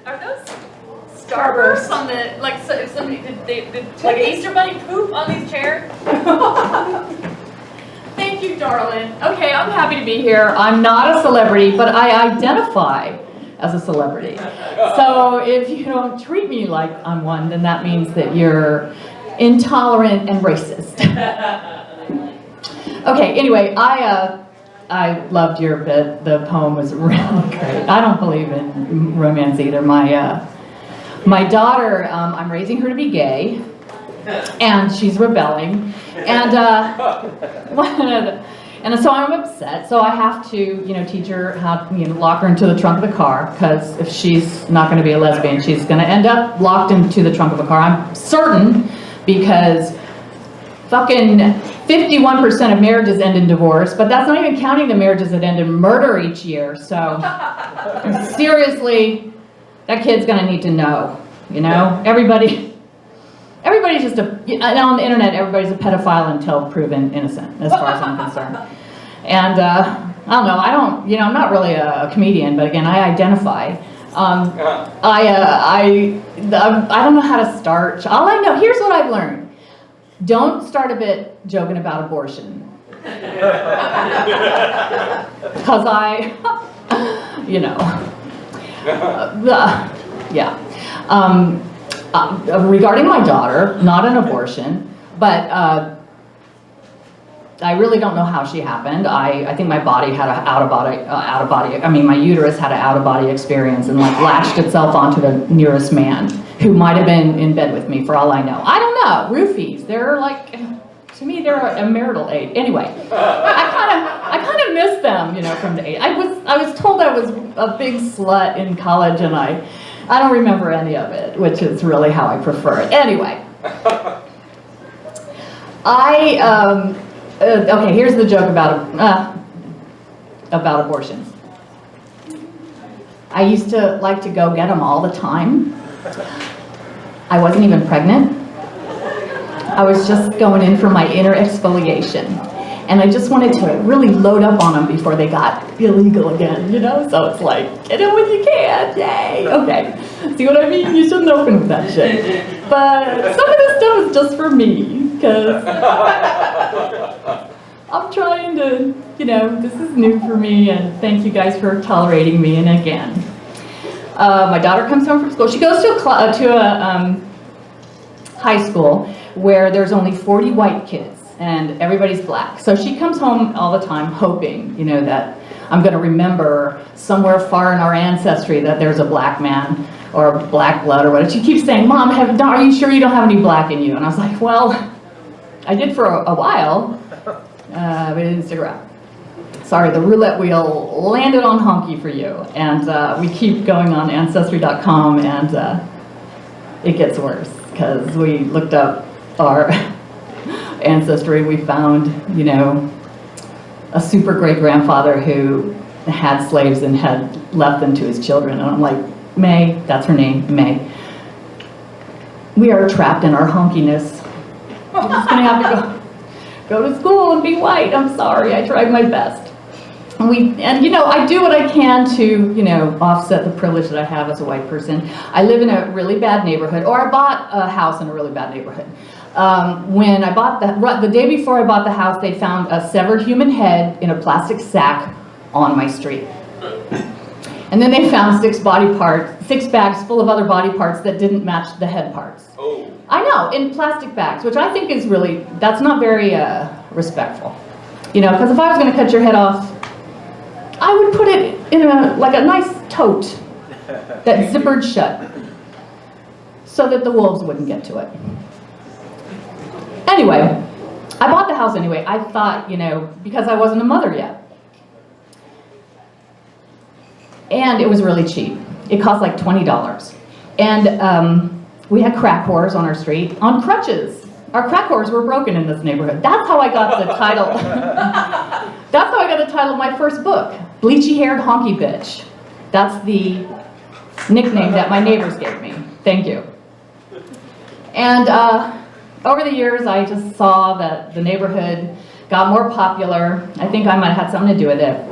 Are those starbursts on the, like, so if somebody did like Easter Bunny poop on these chairs? Thank you, darling. Okay, I'm happy to be here. I'm not a celebrity, but I identify as a celebrity. So if you don't treat me like I'm one, then that means that you're intolerant and racist. Okay, anyway, I loved your bit. The poem was really great. I don't believe in romance either. My daughter, I'm raising her to be gay, and she's rebelling, and so I'm upset. So I have to, teach her how, lock her into the trunk of the car, because if she's not going to be a lesbian, she's going to end up locked into the trunk of a car. I'm certain, because fucking 51% of marriages end in divorce, but that's not even counting the marriages that end in murder each year. So seriously, that kid's gonna need to know, Everybody's just now on the internet, everybody's a pedophile until proven innocent, as far as I'm concerned. And I don't know, I'm not really a comedian, but again, I identify. I don't know how to start. All I know, here's what I've learned. Don't start a bit joking about abortion. Because regarding my daughter, not an abortion, but I really don't know how she happened. I think my body had an my uterus had an out-of-body experience and latched itself onto the nearest man who might have been in bed with me for all I know. I don't know, roofies, they're to me they're a marital aid. Anyway, I kind of miss them, from the 80s. I was told I was a big slut in college, and I don't remember any of it, which is really how I prefer it. Anyway, okay, here's the joke about abortions. I used to like to go get them all the time. I wasn't even pregnant. I was just going in for my inner exfoliation. And I just wanted to really load up on them before they got illegal again, So it's like, get in when you can, yay! Okay, see what I mean? You shouldn't open with that shit. But some of this stuff is just for me, because I'm trying to, this is new for me, and thank you guys for tolerating me. And again, my daughter comes home from school. She goes to a high school where there's only 40 white kids and everybody's black. So she comes home all the time hoping, that I'm going to remember somewhere far in our ancestry that there's a black man or black blood or whatever. She keeps saying, Mom, are you sure you don't have any black in you? And I was like, well, I did for a while, but it didn't stick around. Sorry, the roulette wheel landed on honky for you. And we keep going on Ancestry.com, and it gets worse, because we looked up our ancestry. We found, a super great grandfather who had slaves and had left them to his children. And I'm like, May, that's her name, May. We are trapped in our honkiness. I'm just gonna have to go to school and be white. I'm sorry, I tried my best. And I do what I can to, offset the privilege that I have as a white person. I live in a really bad neighborhood, or I bought a house in a really bad neighborhood. When I bought the day before I bought the house, they found a severed human head in a plastic sack on my street. And then they found 6 bags full of other body parts that didn't match the head parts. Oh. I know, in plastic bags, which I think is really, that's not very respectful. Because if I was going to cut your head off, I would put it in a nice tote that zippered shut so that the wolves wouldn't get to it. Anyway, I bought the house anyway. I thought, because I wasn't a mother yet. And it was really cheap. It cost like $20. And we had crack whores on our street on crutches. Our crack whores were broken in this neighborhood. That's how I got the title. That's how I got the title of my first book, Bleachy-Haired Honky Bitch. That's the nickname that my neighbors gave me. Thank you. And over the years, I just saw that the neighborhood got more popular. I think I might have had something to do with it.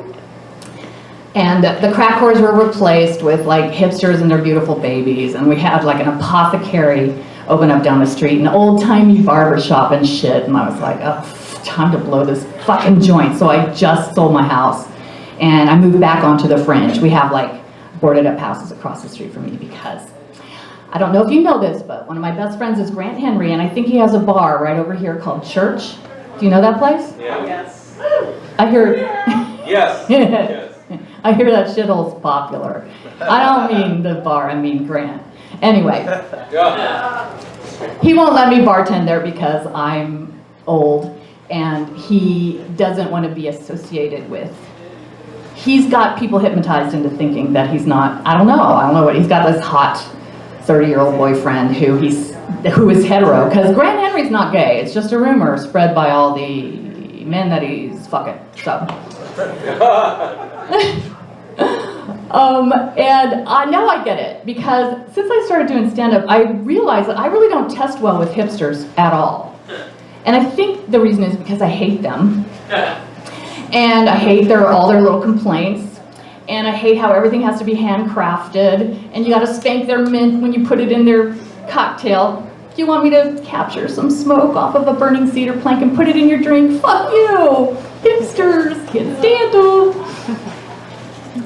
And the crack whores were replaced with like hipsters and their beautiful babies, and we had like an apothecary open up down the street, an old-timey barber shop and shit, and I was like, oh, time to blow this fucking joint. So I just sold my house, and I moved back onto the fringe. We have like boarded up houses across the street from me because, I don't know if you know this, but one of my best friends is Grant Henry, and I think he has a bar right over here called Church. Do you know that place? Yeah. Yes. I hear... Yes. Yes. I hear that shithole's popular. I don't mean the bar, I mean Grant. Anyway, Yeah. he won't let me bartend there because I'm old and he doesn't want to be associated with. He's got people hypnotized into thinking that he's not, I don't know what, he's got this hot 30-year-old boyfriend who is hetero, because Grant Henry's not gay. It's just a rumor spread by all the men that he's fucking, so. And now I get it, because since I started doing stand-up, I realized that I really don't test well with hipsters at all. And I think the reason is because I hate them. And I hate all their little complaints. And I hate how everything has to be handcrafted. And you gotta spank their mint when you put it in their cocktail. If you want me to capture some smoke off of a burning cedar plank and put it in your drink, fuck you! Hipsters, can't stand them.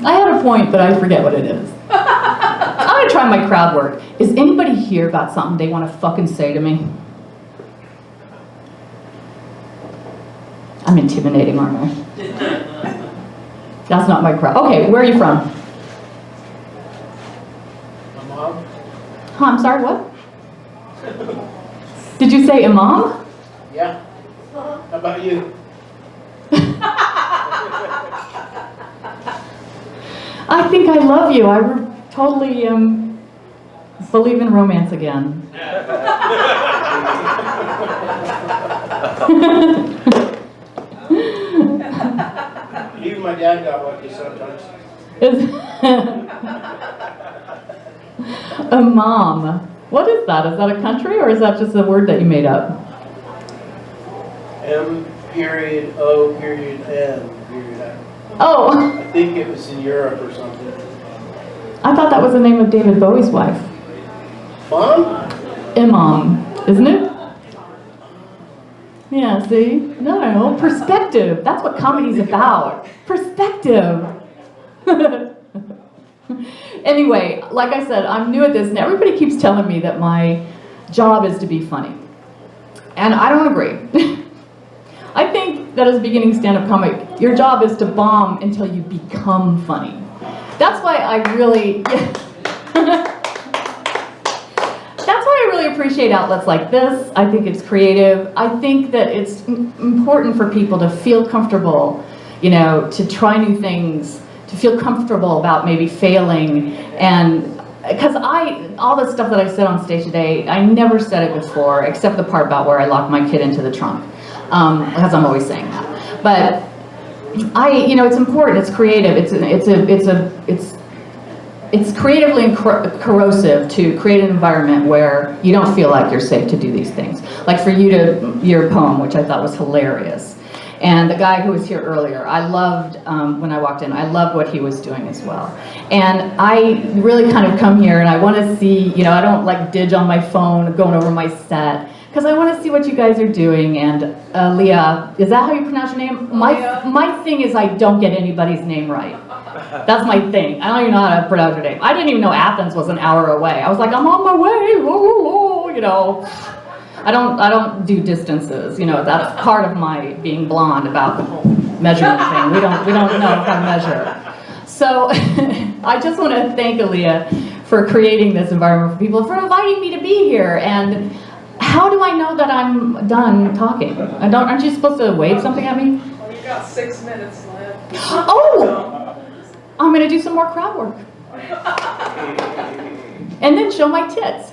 I had a point, but I forget what it is. I'm gonna try my crowd work. Is anybody here got something they want to fucking say to me? I'm intimidating, aren't I? That's not my crowd. Okay, where are you from? Mom? Huh, I'm sorry, what? Did you say imam? Yeah. How about you? I think I love you. I totally believe in romance again. Even my dad got lucky sometimes. Imam. What is that? Is that a country or is that just a word that you made up? M.O.N. Oh. I think it was in Europe or something. I thought that was the name of David Bowie's wife. Mom? Imam, isn't it? Yeah, see? No, perspective. That's what comedy's about. Perspective. Anyway, like I said, I'm new at this, and everybody keeps telling me that my job is to be funny. And I don't agree. I think that as a beginning stand-up comic, your job is to bomb until you become funny. That's why I really... That's why I really appreciate outlets like this. I think it's creative. I think that it's important for people to feel comfortable, you know, to try new things, to feel comfortable about maybe failing. And because all the stuff that I said on stage today, I never said it before, except the part about where I locked my kid into the trunk, because I'm always saying that. But you know, it's important. It's creative. It's creatively corrosive to create an environment where you don't feel like you're safe to do these things. Like for you your poem, which I thought was hilarious. And the guy who was here earlier, I loved, when I walked in, I loved what he was doing as well. And I really kind of come here and I want to see, you know, I don't like didge on my phone going over my set, because I want to see what you guys are doing. And Leah, is that how you pronounce your name? My thing is I don't get anybody's name right. That's my thing. I don't even know how to pronounce your name. I didn't even know Athens was an hour away. I was like, I'm on my way, whoa, whoa, whoa, you know. I don't do distances, you know. That's part of my being blonde about the whole measurement thing. We don't know how to measure. So I just want to thank Aaliyah for creating this environment for people, for inviting me to be here. And how do I know that I'm done talking? Aren't you supposed to wave something at me? Well, you got 6 minutes left. Oh! I'm going to do some more crowd work. And then show my tits.